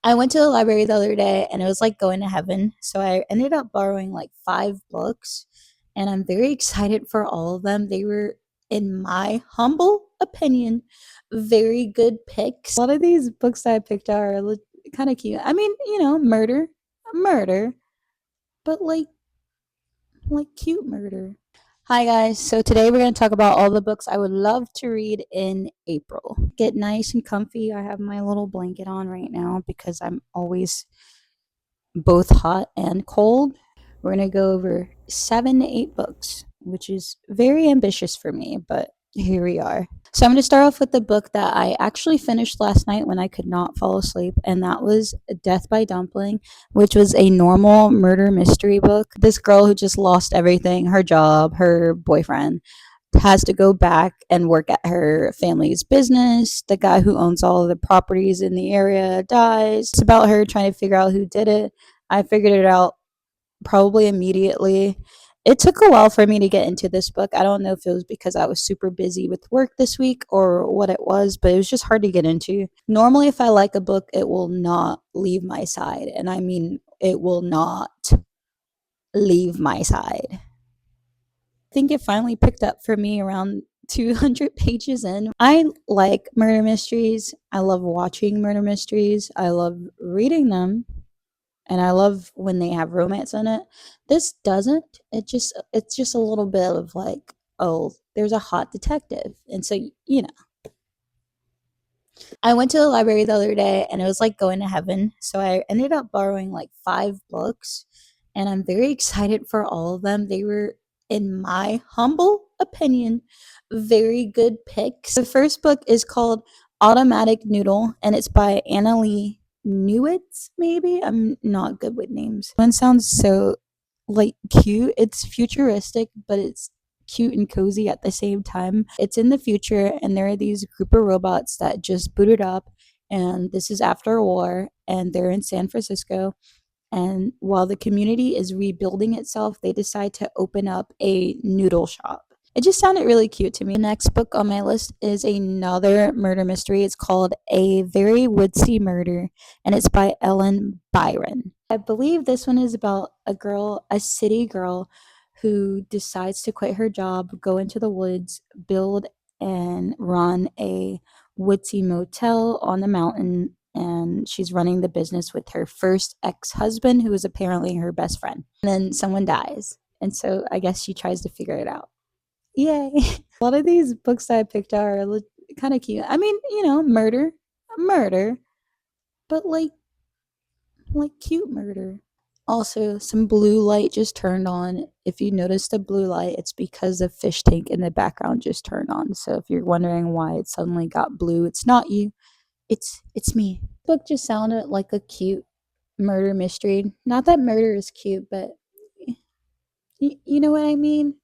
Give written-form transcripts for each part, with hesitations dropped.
I went to the library the other day and it was like going to heaven. So I ended up borrowing like 5 books and I'm very excited for all of them. They were, in my humble opinion, very good picks. A lot of these books that I picked are kind of cute. I mean, murder, but like cute murder. Hi guys. So today we're going to talk about all the books I would love to read in April. Get nice and comfy. I have my little blanket on right now because I'm always both hot and cold. We're going to go over 7 to 8 books, which is very ambitious for me, but here we are. So I'm going to start off with the book that I actually finished last night when I could not fall asleep, and that was Death by Dumpling, which was a normal murder mystery book. This girl who just lost everything, her job, her boyfriend, has to go back and work at her family's business. The guy who owns all of the properties in the area dies. It's about her trying to figure out who did it. I figured it out probably immediately. It took a while for me to get into this book. I don't know if it was because I was super busy with work this week or what it was, but it was just hard to get into. Normally, if I like a book, it will not leave my side. And I mean, it will not leave my side. I think it finally picked up for me around 200 pages in. I like murder mysteries. I love watching murder mysteries. I love reading them, and I love when they have romance in it. This doesn't. It's just a little bit of like, oh, there's a hot detective. And so, I went to the library the other day and it was like going to heaven. So I ended up borrowing like 5 books and I'm very excited for all of them. They were, in my humble opinion, very good picks. The first book is called Automatic Noodle and it's by Annalee Newitz, maybe. I'm not good with names. One sounds so like cute. It's futuristic, but it's cute and cozy at the same time. It's in the future, and there are these group of robots that just booted up, and this is after a war, and they're in San Francisco. And while the community is rebuilding itself, they decide to open up a noodle shop. It just sounded really cute to me. The next book on my list is another murder mystery. It's called A Very Woodsy Murder, and it's by Ellen Byron. I believe this one is about a city girl, who decides to quit her job, go into the woods, build and run a woodsy motel on the mountain. And she's running the business with her first ex husband, who is apparently her best friend. And then someone dies. And so I guess she tries to figure it out. Yay. A lot of these books that I picked are kind of cute. I mean, murder, but like cute murder. Also, some blue light just turned on. If you notice the blue light, it's because the fish tank in the background just turned on. So if you're wondering why it suddenly got blue, it's not you. It's me. Book just sounded like a cute murder mystery. Not that murder is cute, but you know what I mean?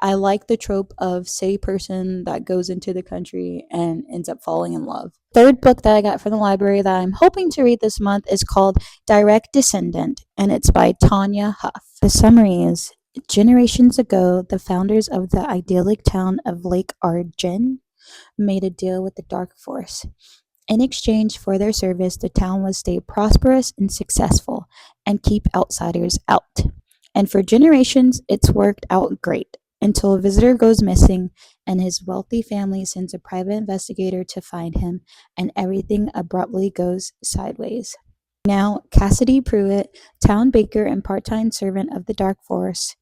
I like the trope of city person that goes into the country and ends up falling in love. Third book that I got from the library that I'm hoping to read this month is called Direct Descendant, and it's by Tanya Huff. The summary is: generations ago, the founders of the idyllic town of Lake Arjen made a deal with the Dark Force. In exchange for their service, the town would stay prosperous and successful and keep outsiders out. And for generations, it's worked out great until a visitor goes missing and his wealthy family sends a private investigator to find him, and everything abruptly goes sideways. Now, Cassidy Pruitt, town baker and part time servant of the Dark Force,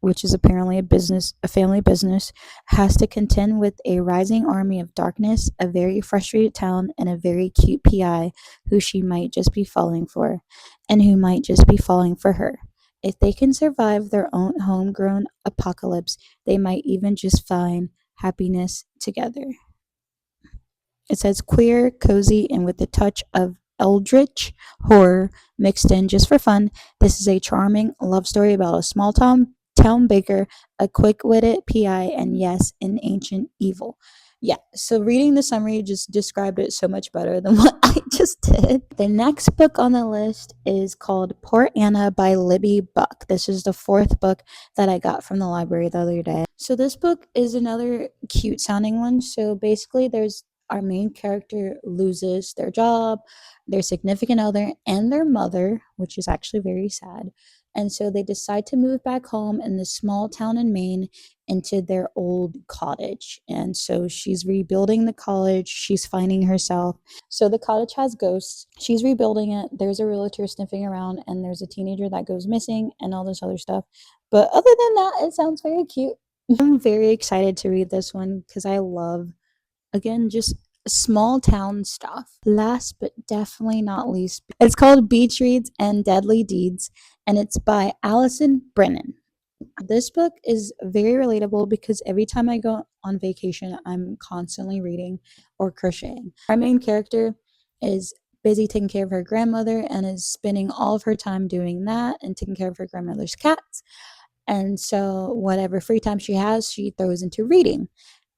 which is apparently a family business, has to contend with a rising army of darkness, a very frustrated town, and a very cute PI who she might just be falling for, and who might just be falling for her. If they can survive their own homegrown apocalypse, they might even just find happiness together. It says queer, cozy, and with a touch of eldritch horror mixed in just for fun. This is a charming love story about a small town baker, a quick-witted PI, and yes, an ancient evil. Yeah, so reading the summary just described it so much better than what I just did. The next book on the list is called Poor Anna by Libby Buck. This is the 4th book that I got from the library the other day. So this book is another cute sounding one. So basically there's our main character loses their job, their significant other, and their mother, which is actually very sad. And so they decide to move back home in this small town in Maine into their old cottage. And so she's rebuilding the cottage, she's finding herself. So the cottage has ghosts. She's rebuilding it. There's a realtor sniffing around, and there's a teenager that goes missing, and all this other stuff. But other than that, it sounds very cute. I'm very excited to read this one because I love, again, just small town stuff. Last but definitely not least, it's called Beach Reads and Deadly Deeds, and it's by Allison Brennan. This book is very relatable because every time I go on vacation, I'm constantly reading or crocheting. Our main character is busy taking care of her grandmother and is spending all of her time doing that and taking care of her grandmother's cats. And so, whatever free time she has, she throws into reading.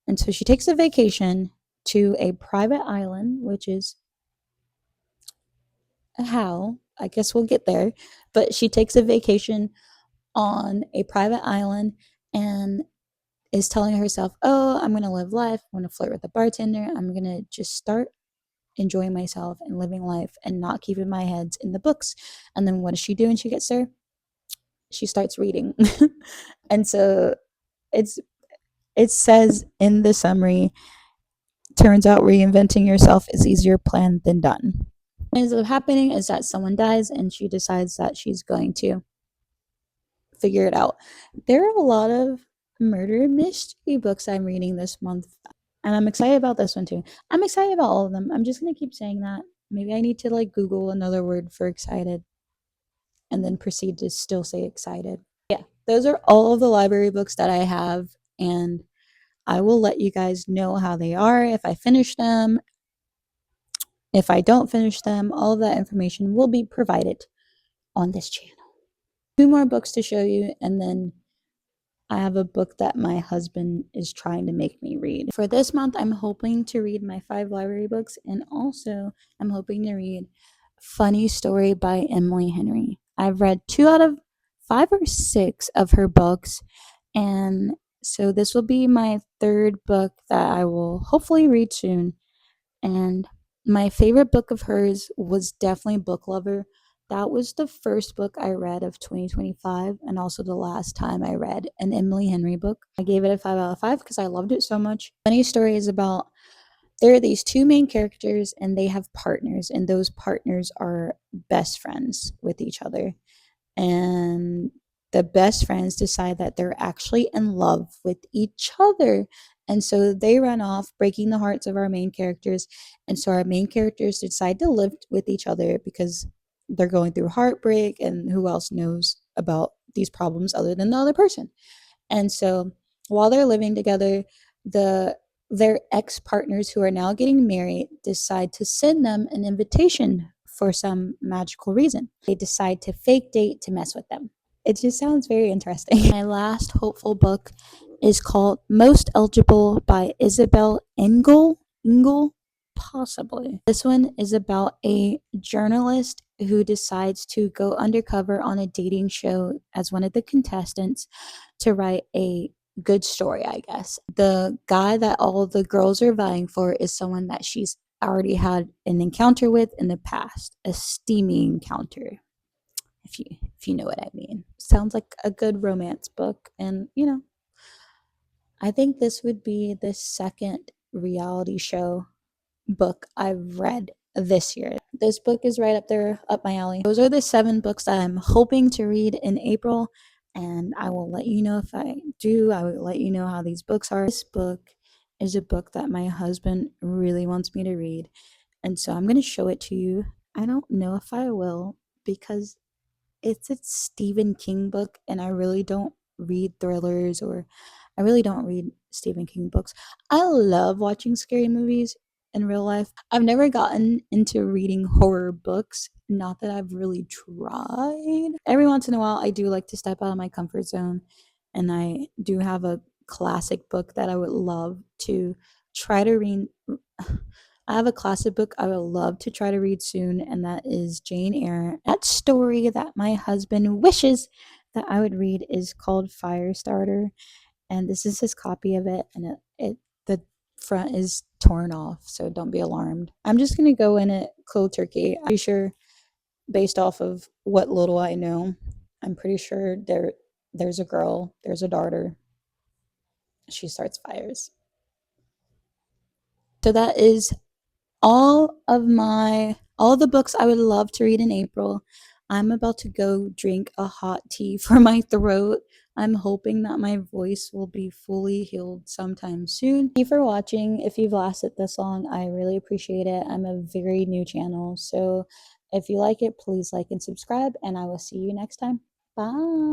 And so, she takes a vacation to a private island, which is how, I guess we'll get there. But she takes a vacation on a private island and is telling herself, oh, I'm going to live life. I'm going to flirt with a bartender. I'm going to just start enjoying myself and living life and not keeping my heads in the books. And then what does she do when she gets there? She starts reading. And so it's it says in the summary, turns out reinventing yourself is easier planned than done. What ends up happening is that someone dies and she decides that she's going to figure it out. There are a lot of murder mystery books I'm reading this month, and I'm excited about this one too. I'm excited about all of them. I'm just going to keep saying that. Maybe I need to like Google another word for excited and then proceed to still say excited. Yeah, those are all of the library books that I have, and I will let you guys know how they are if I finish them. If I don't finish them, all of that information will be provided on this channel. Two more books to show you, and then I have a book that my husband is trying to make me read. For this month, I'm hoping to read my 5 library books, and also I'm hoping to read Funny Story by Emily Henry. I've read 2 out of 5 or 6 of her books, and so this will be my 3rd book that I will hopefully read soon. And my favorite book of hers was definitely Book Lover. That was the first book I read of 2025, and also the last time I read an Emily Henry book. I gave it a 5 out of 5 because I loved it so much. Funny Story is about, there are these 2 main characters and they have partners, and those partners are best friends with each other. And the best friends decide that they're actually in love with each other. And so they run off, breaking the hearts of our main characters. And so our main characters decide to live with each other because they're going through heartbreak, and who else knows about these problems other than the other person. And so while they're living together, their ex-partners who are now getting married decide to send them an invitation for some magical reason. They decide to fake date to mess with them. It just sounds very interesting. My last hopeful book is called Most Eligible by Isabel Engel. Engel? Possibly. This one is about a journalist who decides to go undercover on a dating show as one of the contestants to write a good story, I guess. The guy that all the girls are vying for is someone that she's already had an encounter with in the past, a steamy encounter. If you know what I mean. Sounds like a good romance book, and I think this would be the second reality show book I've read this year. This book is right up there, up my alley. Those are the 7 books that I'm hoping to read in April, and I will let you know if I do. I will let you know how these books are. This book is a book that my husband really wants me to read, and so I'm going to show it to you. I don't know if I will because it's a Stephen King book, and I really don't read thrillers, or I really don't read Stephen King books. I love watching scary movies in real life. I've never gotten into reading horror books, not that I've really tried. Every once in a while, I do like to step out of my comfort zone, and I do have a classic book that I would love to try to read. I have a classic book I would love to try to read soon, and that is Jane Eyre. That story that my husband wishes that I would read is called Firestarter, and this is his copy of it, and it the front is torn off, so don't be alarmed. I'm just gonna go in it cold turkey. I'm pretty sure, based off of what little I know, I'm pretty sure there's a girl, there's a daughter, she starts fires. So that is all the books I would love to read in April. I'm about to go drink a hot tea for my throat. I'm hoping that my voice will be fully healed sometime soon. Thank you for watching. If you've lasted this long, I really appreciate it. I'm a very new channel, so if you like it, please like and subscribe, and I will see you next time. Bye.